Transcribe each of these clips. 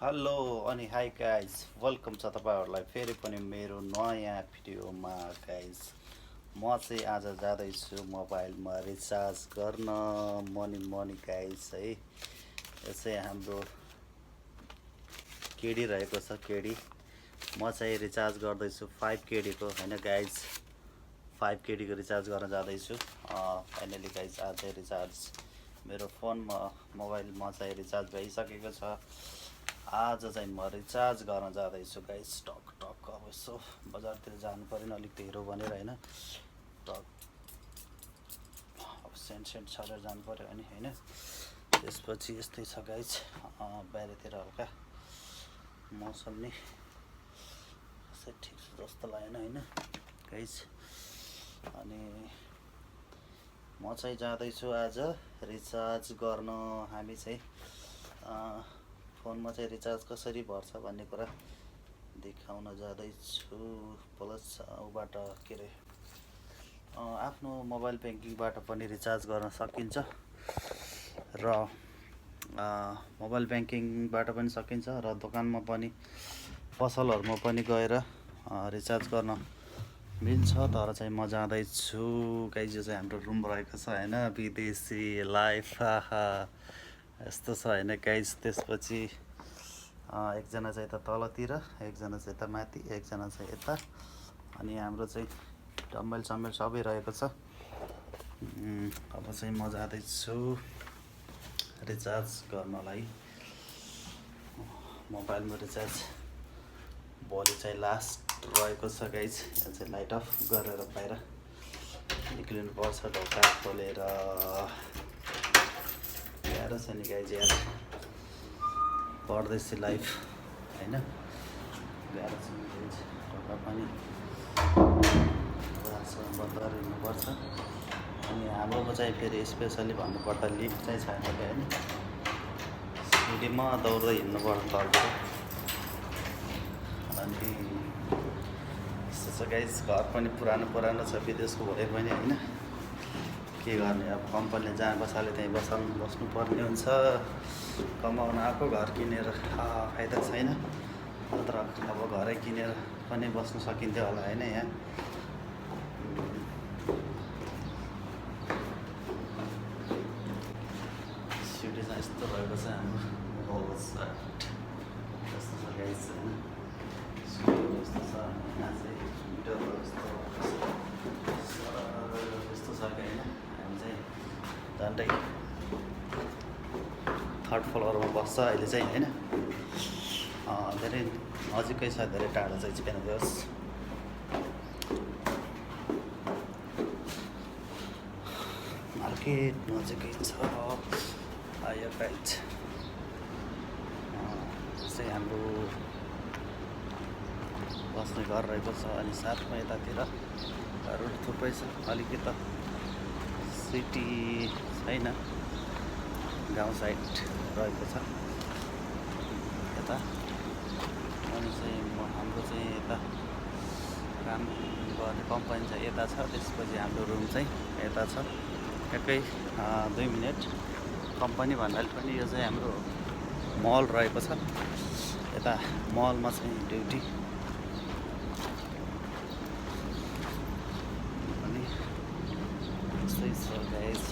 Hello अनि hi guys welcome छ तपाईँहरूलाई फेरि पनि मेरो नयाँ भिडियोमा गाइज। म चाहिँ आज जाँदैछु मोबाइलमा रिचार्ज गर्न मनी गाइज है। यो चाहिँ हाम्रो केडी रहेको छ केडी। म चाहिँ रिचार्ज गर्दैछु 5 केडीको होइन गाइज, 5 केडीको रिचार्ज गर्न जाँदैछु। फाइनली गाइज आज चाहिँ रिचार्ज मेरो फोनमा मोबाइलमा चाहिँ रिचार्ज भइसकेको छ। आज चाहिँ म रिचार्ज गर्न जाँदैछु गाइस। टक टक अब यसो बजारतिर जानु पऱ्यो अलिक ढिलो भनेर होइन, टक अब सेन्ट छरेर जानु पऱ्यो अनि होइन। त्यसपछि यस्तै छ गाइस, बाहिरतिर हल्का मौसम नि यसै ठिक छ जस्तो लागेन होइन गाइस। अनि म चाहिँ जाँदैछु आज रिचार्ज गर्न। हामी चाहिँ फोनमा चाहिँ रिचार्ज कसरी भर्छ भन्ने कुरा देखाउन जाँदैछु। प्लस उबाट के अरे आफ्नो मोबाइल ब्याङ्किङबाट पनि रिचार्ज गर्न सकिन्छ र मोबाइल ब्याङ्किङबाट पनि सकिन्छ र दोकानमा पनि पसलहरूमा पनि गएर रिचार्ज गर्न मिल्छ। तर चाहिँ म जाँदैछु गाइस। यो चाहिँ हाम्रो रुम रहेको छ होइन, विदेशी लाइफ यस्तो छ होइन गाइस। त्यसपछि एकजना चाहिँ यता तलतिर, एकजना चाहिँ यता माथि, एकजना चाहिँ यता, अनि हाम्रो चाहिँ डम्बल चम्बल सबै रहेको छ। अब चाहिँ म जाँदैछु रिचार्ज गर्नलाई। मोबाइलमा रिचार्ज भोलि चाहिँ लास्ट रहेको छ गाइस। यहाँ चाहिँ लाइट अफ गरेर बाहिर निक्लिनु पर्छ ढोका खोलेर। गाह्रो छ नि गाइज यार, परदेशी लाइफ होइन, गाह्रो छ नि गाइज। ढोका पनि बन्द गरेर हिँड्नुपर्छ। अनि हाम्रोमा चाहिँ फेरि स्पेसली भन्नुपर्दा लिफ्ट चाहिँ छैन क्या होइन, सिडीमा दौड्दै हिँड्नुपर्छ तलबाट। अनि यस्तो छ गाइज, घर पनि पुरानो छ विदेशको भए पनि होइन, के गर्ने अब। कम्पनीले जहाँ बसाले त्यहीँ बस्नुपर्ने हुन्छ। कमाउन आएको घर किनेर फाइदा छैन, नत्र अब घरै किनेर पनि बस्नु सकिन्थ्यो होला होइन। यहाँ सिटी चाहिँ यस्तो रहेको छ हाम्रो होलसेट, यस्तो छ गाइस होइन। यस्तो छ यहाँ चाहिँ मिटरहरू यस्तो छ क्या होइन। हामी चाहिँ झन्डै 3rd फ्लोरमा बस्छ अहिले चाहिँ होइन। धेरै नजिकै छ, धेरै टाढा चाहिँ छैन दियोस्। मार्केट नजिकै छ आयो गाइज। चाहिँ हाम्रो बस्ने घर रहेको छ। अनि साथमा यतातिर घरहरू थुप्रै छ, अलिकति सिटी छैन, गाउँ साइड रहेको छ यता। अनि चाहिँ हाम्रो चाहिँ यता काम गर्ने कम्पनी चाहिँ यता छ, त्यसपछि हाम्रो रुम चाहिँ यता छ। एकै 2 मिनट कम्पनी भन्नाले पनि यो चाहिँ हाम्रो मल रहेको छ। यता मलमा चाहिँ ड्युटी। अनि यस्तै छ गाइज।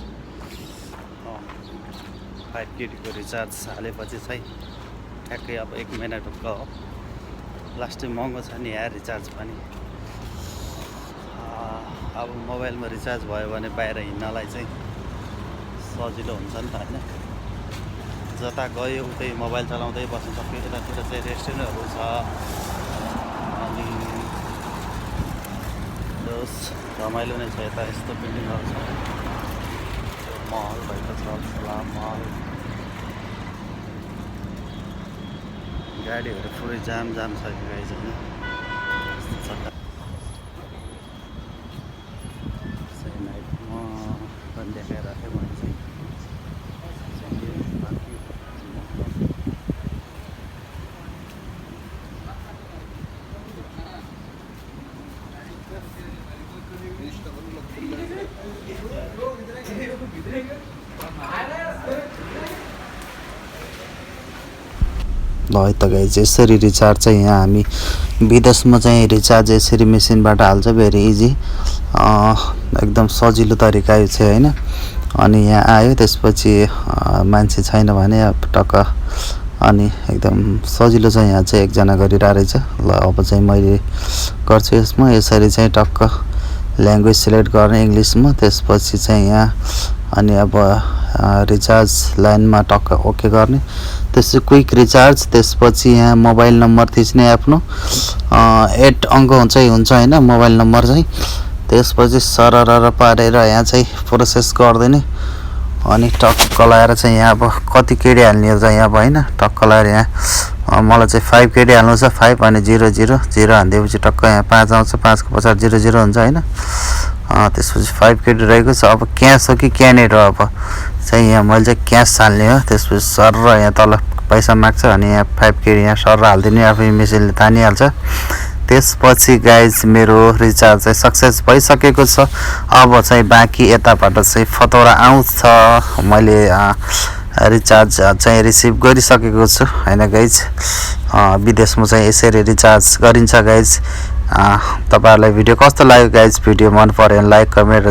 5 केडीको रिचार्ज हालेपछि चाहिँ ठ्याक्कै अब 1 महिना ढुक्क हो। लास्टै महँगो छ नि यार रिचार्ज पनि। अब मोबाइलमा रिचार्ज भयो भने बाहिर हिँड्नलाई चाहिँ सजिलो हुन्छ नि त होइन। जता गयो उतै मोबाइल चलाउँदै बस्नु सक्यो। यतातिर चाहिँ रेस्टुरेन्टहरू छ। अनि रमाइलो नै छ यता, यस्तो बिल्डिङहरू छ। महल भएको छ, महल। गाडीहरू पुरै जाम छ कि गाइज होइन। नाइटमा पनि देखाइराख्यो भने चाहिँ ल है त गाइज यसरी रिचार्ज चाहिँ यहाँ हामी विदेशमा चाहिँ रिचार्ज यसरी मेसिनबाट हाल्छ भेरी इजी एकदम सजिलो तरिका यो चाहिँ होइन अनि यहाँ आयो त्यसपछि मान्छे छैन भने टक्क अनि एकदम सजिलो चाहिँ यहाँ चाहिँ एकजना गरिरहेको रहेछ ल अब चाहिँ मैले गर्छु यसमा यसरी चाहिँ टक्क ल्याङ्ग्वेज सिलेक्ट गर्ने इङ्ग्लिसमा त्यसपछि चाहिँ यहाँ अनि अब रिचार्ज लाइनमा टक्क ओके गर्ने त्यसपछि क्विक रिचार्ज त्यसपछि यहाँ मोबाइल नम्बर थिच्ने आफ्नो 8 अङ्क हुन्छ होइन मोबाइल नम्बर चाहिँ त्यसपछि सरर पारेर यहाँ चाहिँ प्रोसेस गरिदिने अनि टक्क लगाएर चाहिँ यहाँ अब कति केडी हाल्ने हो चाहिँ अब होइन टक्क लगाएर यहाँ मलाई चाहिँ 5 केडी हाल्नु छ 5 अनि 0 0 0 हालिदिएपछि टक्क यहाँ 5 आउँछ 5 को पछाडि 0 0 हुन्छ होइन त्यसपछि 5 केडी रहेको छ अब क्यास हो कि क्यानेट हो अब चाहिँ यहाँ मैले चाहिँ क्यास हाल्ने हो त्यसपछि सर यहाँ तल पैसा माग्छ अनि यहाँ 5 केडी यहाँ सर हालिदिने आफै मेसिनले तानिहाल्छ त्यसपछि गाइज मेरो रिचार्ज चाहिँ सक्सेस भइसकेको छ अब चाहिँ बाँकी यताबाट चाहिँ फतौरा आउँछ मैले रिचार्ज चाहिँ रिसिभ गरिसकेको छु हैन गाइज विदेशमा चाहिँ यसरी रिचार्ज गरिन्छ गाइज तपाईहरुलाई भिडियो कस्तो लाग्यो गाइज भिडियो मन पर्यो भने लाइक कमेन्ट